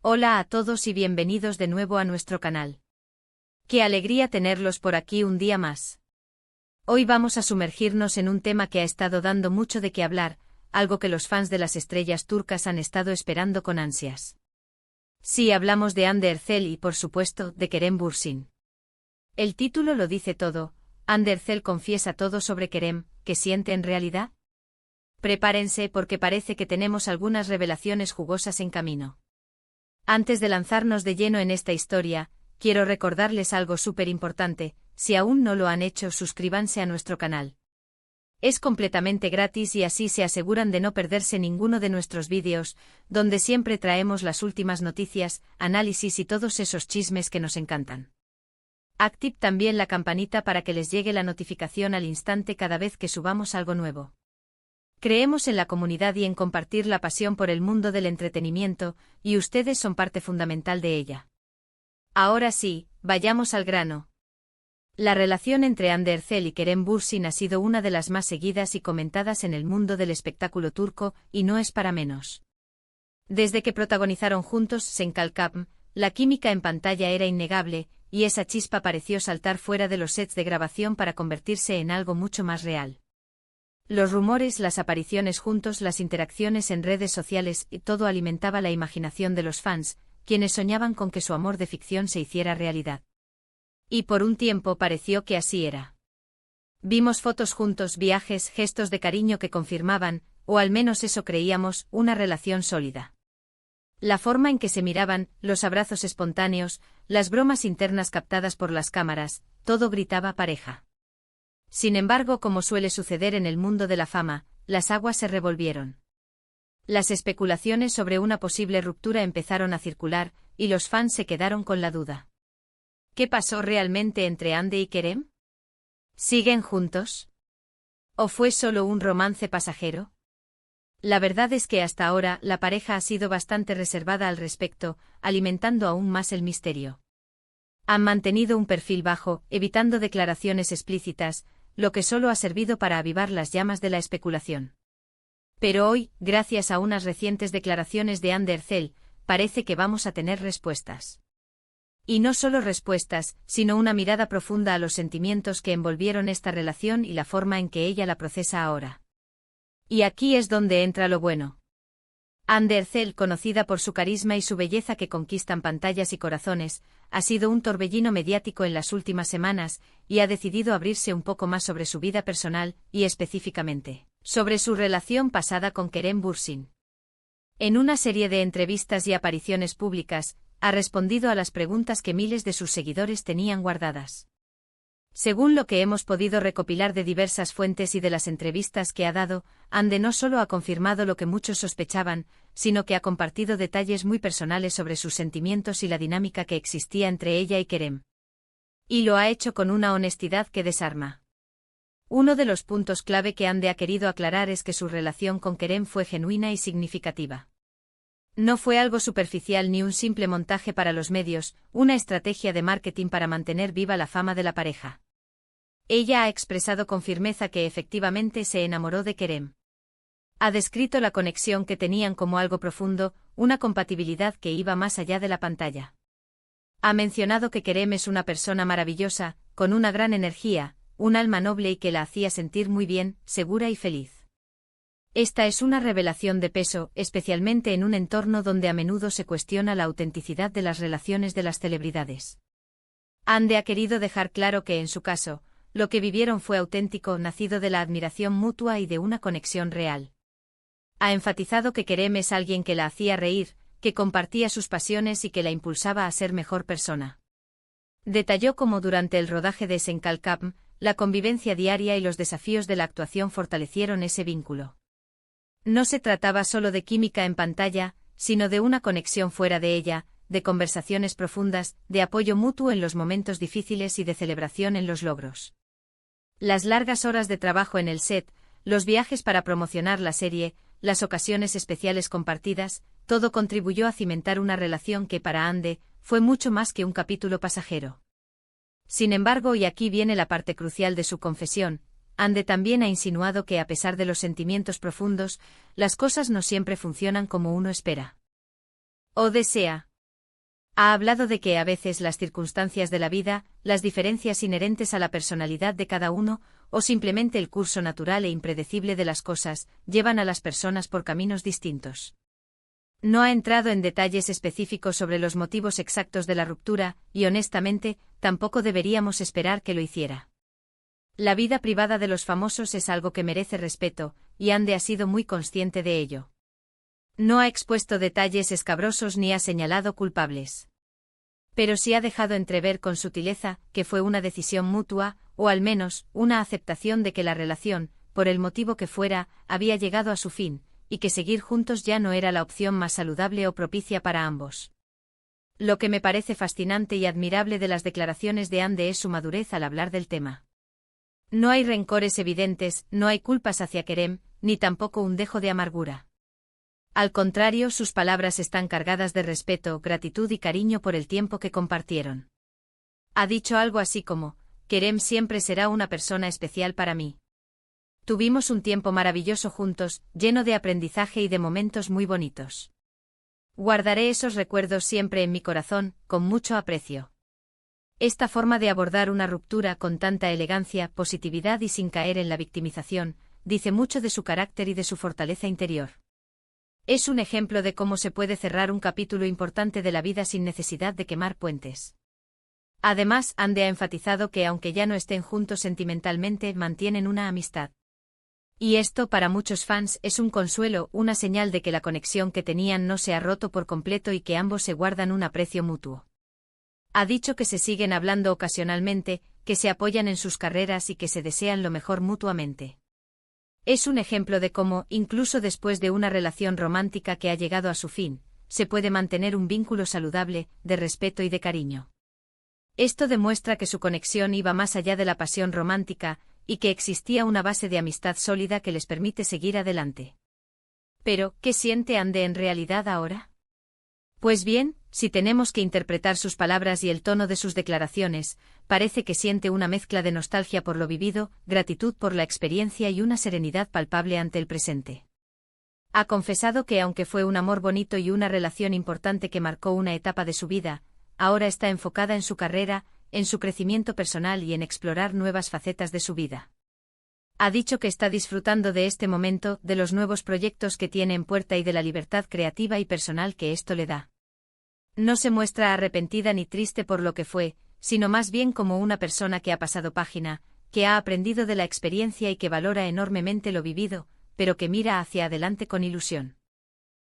Hola a todos y bienvenidos de nuevo a nuestro canal. Qué alegría tenerlos por aquí un día más. Hoy vamos a sumergirnos en un tema que ha estado dando mucho de qué hablar, algo que los fans de las estrellas turcas han estado esperando con ansias. Sí, hablamos de Hande Erçel y, por supuesto, de Kerem Bürsin. El título lo dice todo. Hande Erçel confiesa todo sobre Kerem, ¿qué siente en realidad? Prepárense porque parece que tenemos algunas revelaciones jugosas en camino. Antes de lanzarnos de lleno en esta historia, quiero recordarles algo súper importante: si aún no lo han hecho, suscríbanse a nuestro canal. Es completamente gratis y así se aseguran de no perderse ninguno de nuestros vídeos, donde siempre traemos las últimas noticias, análisis y todos esos chismes que nos encantan. Activ también la campanita para que les llegue la notificación al instante cada vez que subamos algo nuevo. Creemos en la comunidad y en compartir la pasión por el mundo del entretenimiento, y ustedes son parte fundamental de ella. Ahora sí, vayamos al grano. La relación entre Hande Erçel y Kerem Bürsin ha sido una de las más seguidas y comentadas en el mundo del espectáculo turco, y no es para menos. Desde que protagonizaron juntos Sen Kalkapm, la química en pantalla era innegable, y esa chispa pareció saltar fuera de los sets de grabación para convertirse en algo mucho más real. Los rumores, las apariciones juntos, las interacciones en redes sociales y todo alimentaba la imaginación de los fans, quienes soñaban con que su amor de ficción se hiciera realidad. Y por un tiempo pareció que así era. Vimos fotos juntos, viajes, gestos de cariño que confirmaban, o al menos eso creíamos, una relación sólida. La forma en que se miraban, los abrazos espontáneos, las bromas internas captadas por las cámaras, todo gritaba pareja. Sin embargo, como suele suceder en el mundo de la fama, las aguas se revolvieron. Las especulaciones sobre una posible ruptura empezaron a circular, y los fans se quedaron con la duda. ¿Qué pasó realmente entre Hande y Kerem? ¿Siguen juntos? ¿O fue solo un romance pasajero? La verdad es que hasta ahora la pareja ha sido bastante reservada al respecto, alimentando aún más el misterio. Han mantenido un perfil bajo, evitando declaraciones explícitas, lo que solo ha servido para avivar las llamas de la especulación. Pero hoy, gracias a unas recientes declaraciones de Hande Erçel, parece que vamos a tener respuestas. Y no solo respuestas, sino una mirada profunda a los sentimientos que envolvieron esta relación y la forma en que ella la procesa ahora. Y aquí es donde entra lo bueno. Hande Erçel, conocida por su carisma y su belleza que conquistan pantallas y corazones, ha sido un torbellino mediático en las últimas semanas, y ha decidido abrirse un poco más sobre su vida personal, y específicamente, sobre su relación pasada con Kerem Bürsin. En una serie de entrevistas y apariciones públicas, ha respondido a las preguntas que miles de sus seguidores tenían guardadas. Según lo que hemos podido recopilar de diversas fuentes y de las entrevistas que ha dado, Hande no solo ha confirmado lo que muchos sospechaban, sino que ha compartido detalles muy personales sobre sus sentimientos y la dinámica que existía entre ella y Kerem. Y lo ha hecho con una honestidad que desarma. Uno de los puntos clave que Hande ha querido aclarar es que su relación con Kerem fue genuina y significativa. No fue algo superficial ni un simple montaje para los medios, una estrategia de marketing para mantener viva la fama de la pareja. Ella ha expresado con firmeza que efectivamente se enamoró de Kerem. Ha descrito la conexión que tenían como algo profundo, una compatibilidad que iba más allá de la pantalla. Ha mencionado que Kerem es una persona maravillosa, con una gran energía, un alma noble y que la hacía sentir muy bien, segura y feliz. Esta es una revelación de peso, especialmente en un entorno donde a menudo se cuestiona la autenticidad de las relaciones de las celebridades. Hande ha querido dejar claro que en su caso, lo que vivieron fue auténtico, nacido de la admiración mutua y de una conexión real. Ha enfatizado que Kerem es alguien que la hacía reír, que compartía sus pasiones y que la impulsaba a ser mejor persona. Detalló cómo durante el rodaje de Sen Kalkapm, la convivencia diaria y los desafíos de la actuación fortalecieron ese vínculo. No se trataba solo de química en pantalla, sino de una conexión fuera de ella, de conversaciones profundas, de apoyo mutuo en los momentos difíciles y de celebración en los logros. Las largas horas de trabajo en el set, los viajes para promocionar la serie, las ocasiones especiales compartidas, todo contribuyó a cimentar una relación que para Hande fue mucho más que un capítulo pasajero. Sin embargo, y aquí viene la parte crucial de su confesión, Hande también ha insinuado que a pesar de los sentimientos profundos, las cosas no siempre funcionan como uno espera. O desea. Ha hablado de que a veces las circunstancias de la vida, las diferencias inherentes a la personalidad de cada uno, o simplemente el curso natural e impredecible de las cosas, llevan a las personas por caminos distintos. No ha entrado en detalles específicos sobre los motivos exactos de la ruptura, y honestamente, tampoco deberíamos esperar que lo hiciera. La vida privada de los famosos es algo que merece respeto, y Ande ha sido muy consciente de ello. No ha expuesto detalles escabrosos ni ha señalado culpables. Pero sí ha dejado entrever con sutileza que fue una decisión mutua, o al menos, una aceptación de que la relación, por el motivo que fuera, había llegado a su fin, y que seguir juntos ya no era la opción más saludable o propicia para ambos. Lo que me parece fascinante y admirable de las declaraciones de Ande es su madurez al hablar del tema. No hay rencores evidentes, no hay culpas hacia Kerem, ni tampoco un dejo de amargura. Al contrario, sus palabras están cargadas de respeto, gratitud y cariño por el tiempo que compartieron. Ha dicho algo así como: Kerem siempre será una persona especial para mí. Tuvimos un tiempo maravilloso juntos, lleno de aprendizaje y de momentos muy bonitos. Guardaré esos recuerdos siempre en mi corazón, con mucho aprecio. Esta forma de abordar una ruptura con tanta elegancia, positividad y sin caer en la victimización, dice mucho de su carácter y de su fortaleza interior. Es un ejemplo de cómo se puede cerrar un capítulo importante de la vida sin necesidad de quemar puentes. Además, Ande ha enfatizado que aunque ya no estén juntos sentimentalmente, mantienen una amistad. Y esto para muchos fans es un consuelo, una señal de que la conexión que tenían no se ha roto por completo y que ambos se guardan un aprecio mutuo. Ha dicho que se siguen hablando ocasionalmente, que se apoyan en sus carreras y que se desean lo mejor mutuamente. Es un ejemplo de cómo, incluso después de una relación romántica que ha llegado a su fin, se puede mantener un vínculo saludable, de respeto y de cariño. Esto demuestra que su conexión iba más allá de la pasión romántica, y que existía una base de amistad sólida que les permite seguir adelante. Pero, ¿qué siente Ande en realidad ahora? Pues bien, si tenemos que interpretar sus palabras y el tono de sus declaraciones, parece que siente una mezcla de nostalgia por lo vivido, gratitud por la experiencia y una serenidad palpable ante el presente. Ha confesado que aunque fue un amor bonito y una relación importante que marcó una etapa de su vida, ahora está enfocada en su carrera, en su crecimiento personal y en explorar nuevas facetas de su vida. Ha dicho que está disfrutando de este momento, de los nuevos proyectos que tiene en puerta y de la libertad creativa y personal que esto le da. No se muestra arrepentida ni triste por lo que fue, sino más bien como una persona que ha pasado página, que ha aprendido de la experiencia y que valora enormemente lo vivido, pero que mira hacia adelante con ilusión.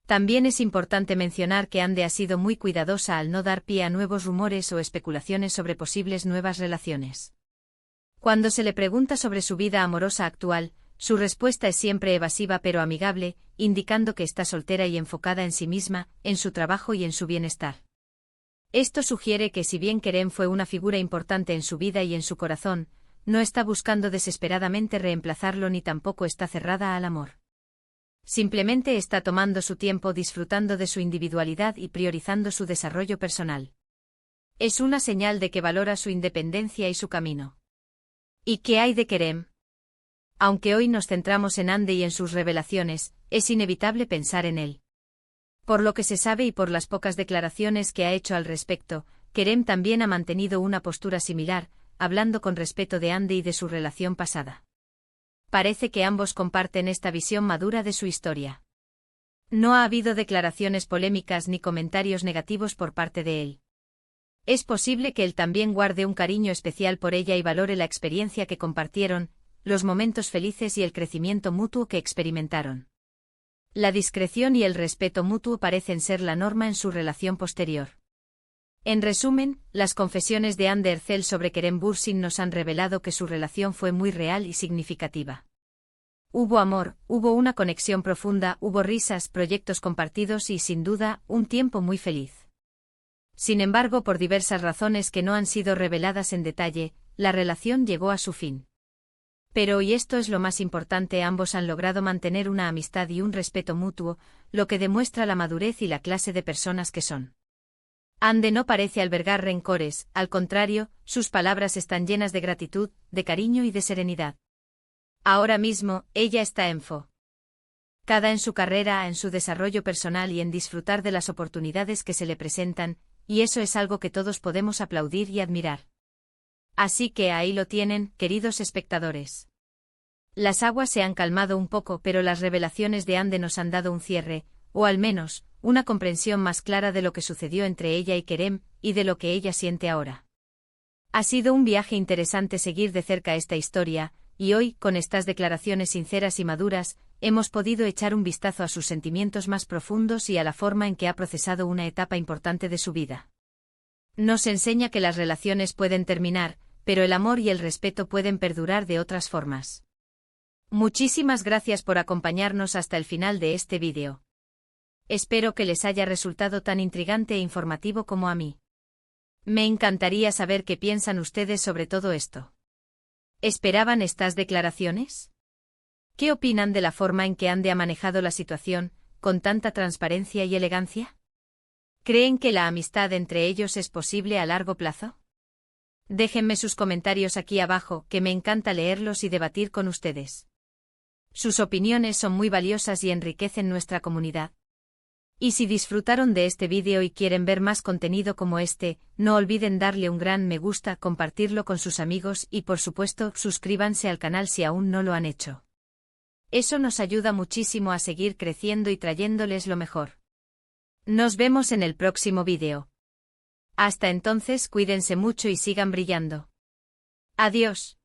También es importante mencionar que Ande ha sido muy cuidadosa al no dar pie a nuevos rumores o especulaciones sobre posibles nuevas relaciones. Cuando se le pregunta sobre su vida amorosa actual, su respuesta es siempre evasiva pero amigable, indicando que está soltera y enfocada en sí misma, en su trabajo y en su bienestar. Esto sugiere que si bien Kerem fue una figura importante en su vida y en su corazón, no está buscando desesperadamente reemplazarlo ni tampoco está cerrada al amor. Simplemente está tomando su tiempo disfrutando de su individualidad y priorizando su desarrollo personal. Es una señal de que valora su independencia y su camino. ¿Y qué hay de Kerem? Aunque hoy nos centramos en Ande y en sus revelaciones, es inevitable pensar en él. Por lo que se sabe y por las pocas declaraciones que ha hecho al respecto, Kerem también ha mantenido una postura similar, hablando con respeto de Ande y de su relación pasada. Parece que ambos comparten esta visión madura de su historia. No ha habido declaraciones polémicas ni comentarios negativos por parte de él. Es posible que él también guarde un cariño especial por ella y valore la experiencia que compartieron, los momentos felices y el crecimiento mutuo que experimentaron. La discreción y el respeto mutuo parecen ser la norma en su relación posterior. En resumen, las confesiones de Ande Erçel sobre Kerem Bürsin nos han revelado que su relación fue muy real y significativa. Hubo amor, hubo una conexión profunda, hubo risas, proyectos compartidos y, sin duda, un tiempo muy feliz. Sin embargo, por diversas razones que no han sido reveladas en detalle, la relación llegó a su fin. Pero, y esto es lo más importante, ambos han logrado mantener una amistad y un respeto mutuo, lo que demuestra la madurez y la clase de personas que son. Ande no parece albergar rencores, al contrario, sus palabras están llenas de gratitud, de cariño y de serenidad. Ahora mismo, ella está enfocada en su carrera, en su desarrollo personal y en disfrutar de las oportunidades que se le presentan, y eso es algo que todos podemos aplaudir y admirar. Así que ahí lo tienen, queridos espectadores. Las aguas se han calmado un poco, pero las revelaciones de Ande nos han dado un cierre, o al menos, una comprensión más clara de lo que sucedió entre ella y Kerem, y de lo que ella siente ahora. Ha sido un viaje interesante seguir de cerca esta historia, y hoy, con estas declaraciones sinceras y maduras, hemos podido echar un vistazo a sus sentimientos más profundos y a la forma en que ha procesado una etapa importante de su vida. Nos enseña que las relaciones pueden terminar, pero el amor y el respeto pueden perdurar de otras formas. Muchísimas gracias por acompañarnos hasta el final de este vídeo. Espero que les haya resultado tan intrigante e informativo como a mí. Me encantaría saber qué piensan ustedes sobre todo esto. ¿Esperaban estas declaraciones? ¿Qué opinan de la forma en que Ande ha manejado la situación, con tanta transparencia y elegancia? ¿Creen que la amistad entre ellos es posible a largo plazo? Déjenme sus comentarios aquí abajo, que me encanta leerlos y debatir con ustedes. Sus opiniones son muy valiosas y enriquecen nuestra comunidad. Y si disfrutaron de este vídeo y quieren ver más contenido como este, no olviden darle un gran me gusta, compartirlo con sus amigos y por supuesto, suscríbanse al canal si aún no lo han hecho. Eso nos ayuda muchísimo a seguir creciendo y trayéndoles lo mejor. Nos vemos en el próximo vídeo. Hasta entonces, cuídense mucho y sigan brillando. Adiós.